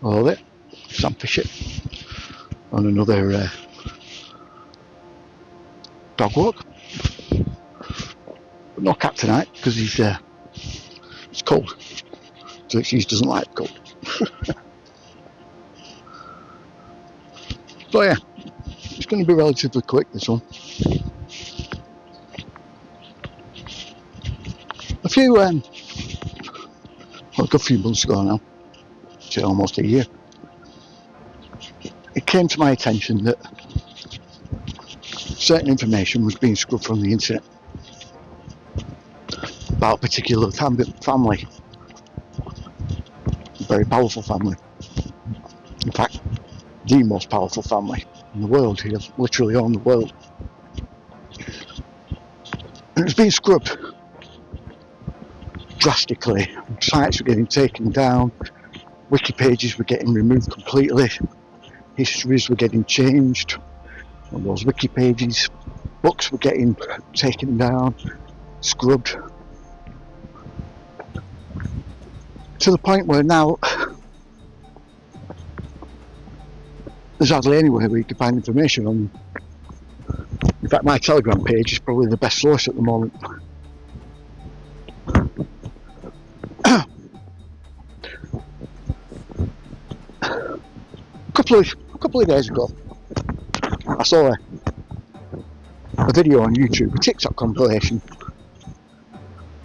All of it. Sam Fisher on another dog walk. But no cat tonight because it's cold. So she doesn't like cold. So yeah, it's going to be relatively quick, this one. A good few months ago now, say almost a year, it came to my attention that certain information was being scrubbed from the internet about a particular family, a very powerful family. In fact, the most powerful family in the world. He literally owned the world. And it was being scrubbed drastically. Sites were getting taken down, wiki pages were getting removed completely, histories were getting changed on those wiki pages, books were getting taken down, scrubbed, to the point where now there's hardly anywhere where you can find information on. In fact, my Telegram page is probably the best source at the moment. A couple of days ago, I saw a video on YouTube, a TikTok compilation,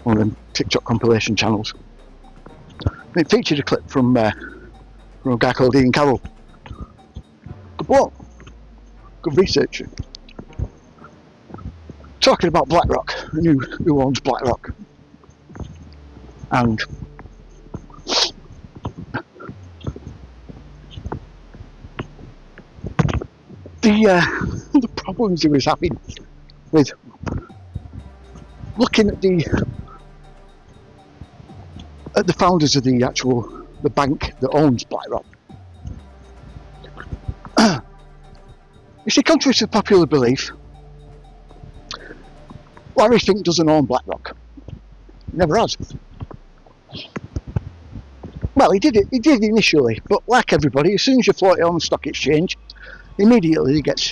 one of them TikTok compilation channels. And it featured a clip from a guy called Carroll. Good bloke, good researcher, talking about BlackRock and who owns BlackRock. And the problems he was having with looking at the founders of the bank that owns BlackRock. You see, contrary to popular belief, Larry Fink doesn't own BlackRock. He never has. Well, he did initially, but like everybody, as soon as you float it on the stock exchange, immediately it gets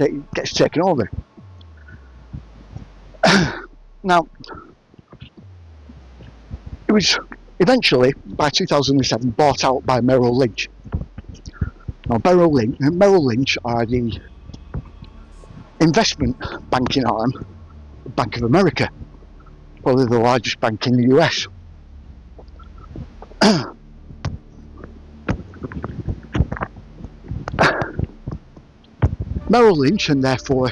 taken over. Now, it was eventually, by 2007, bought out by Merrill Lynch. Now, Merrill Lynch are the investment banking arm of Bank of America, probably the largest bank in the US. Merrill Lynch, and therefore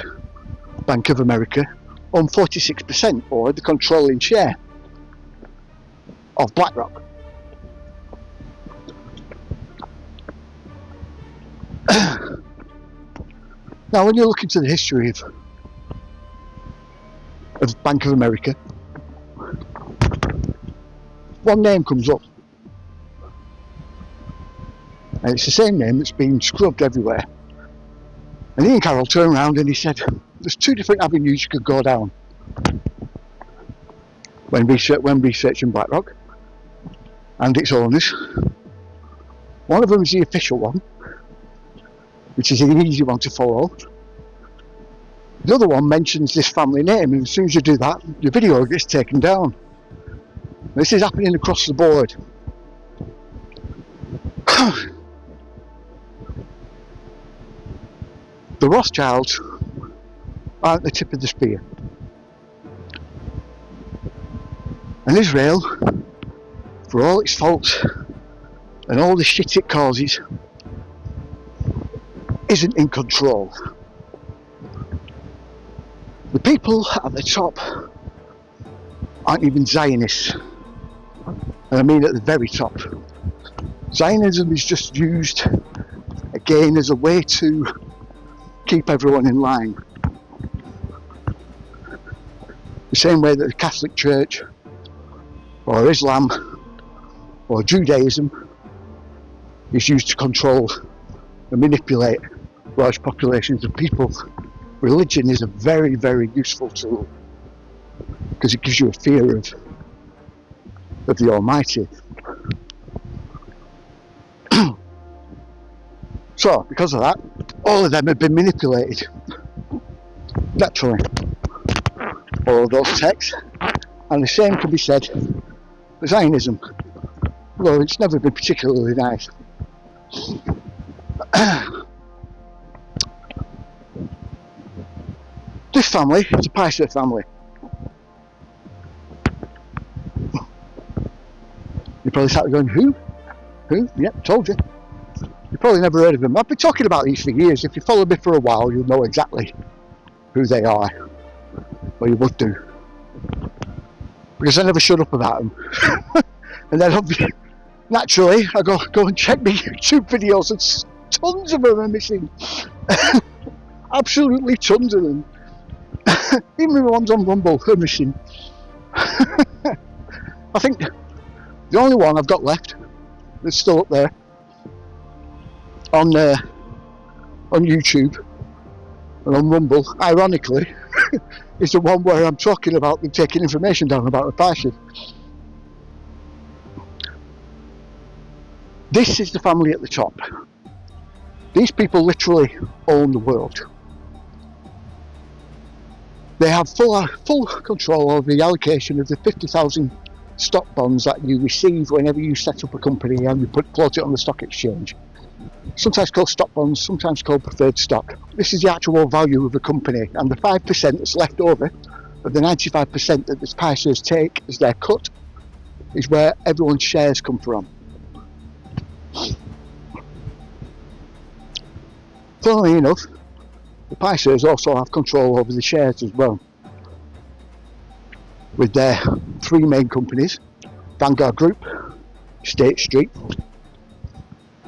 Bank of America, own 46%, or the controlling share of BlackRock. Now, when you look into the history of Bank of America, one name comes up, and it's the same name that's been scrubbed everywhere. And Carroll turned around and he said, there's two different avenues you could go down when researching BlackRock and its owners. One of them is the official one, which is an easy one to follow. The other one mentions this family name, and as soon as you do that, your video gets taken down. This is happening across the board. The Rothschilds aren't the tip of the spear. And Israel, for all its faults and all the shit it causes, isn't in control. The people at the top aren't even Zionists. And I mean at the very top. Zionism is just used, again, as a way to keep everyone in line. The same way that the Catholic Church, or Islam, or Judaism is used to control and manipulate large populations of people. Religion is a very, very useful tool because it gives you a fear of the Almighty. So, because of that, all of them have been manipulated. Naturally. All of those texts. And the same can be said for Zionism. Although it's never been particularly nice. This family is a Fisher family. You're probably sat there going, who? Who? Yep, told you. You've probably never heard of them. I've been talking about these for years. If you follow me for a while, you'll know exactly who they are. Or you would do. Because I never shut up about them. And then naturally, I go and check my YouTube videos and tons of them are missing. Absolutely tons of them. Even the ones on Rumble are missing. I think the only one I've got left that's still up there on YouTube and on Rumble, ironically, is the one where I'm talking about them taking information down about the prices. This is the family at the top. These people literally own the world. They have full control over the allocation of the 50,000 stock bonds that you receive whenever you set up a company and you float it on the stock exchange. Sometimes called stock bonds, sometimes called preferred stock. This is the actual value of the company, and the 5% that's left over of the 95% that the Pishers take as their cut is where everyone's shares come from. Funnily enough, the Pishers also have control over the shares as well, with their three main companies, Vanguard Group, State Street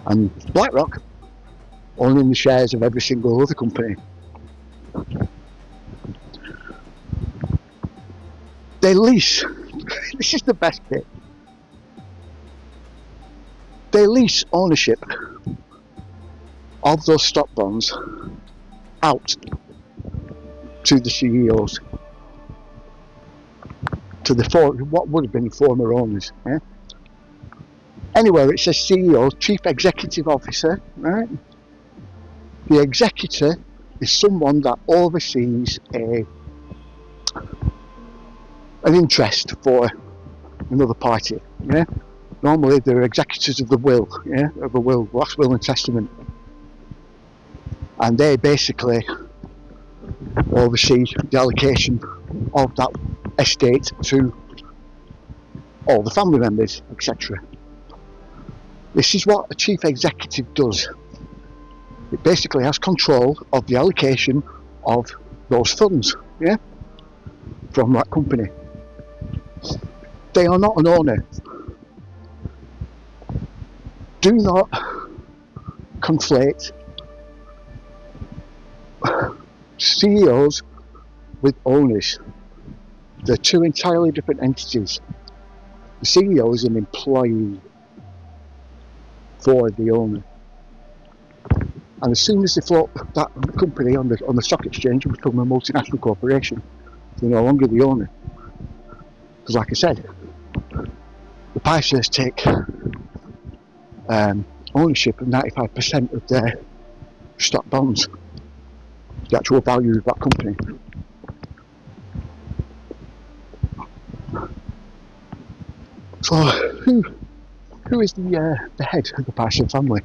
and BlackRock, owning the shares of every single other company. They lease, this is the best bit, they lease ownership of those stock bonds out to the CEOs, to what would have been former owners. Yeah? Anywhere it says CEO, Chief Executive Officer, right? The executor is someone that oversees an interest for another party. Yeah? Normally they're executors of the will, yeah, of a will, last will and testament. And they basically oversee the allocation of that estate to all the family members, etc. This is what a chief executive does. It basically has control of the allocation of those funds, yeah, from that company. They are not an owner. Do not conflate CEOs with owners. They're two entirely different entities. The CEO is an employee for the owner, and as soon as they float that company on the stock exchange and become a multinational corporation, they're no longer the owner. Because, like I said, the Pishers take ownership of 95% of their stock bonds, the actual value of that company. So, who is the head of the Fisher family?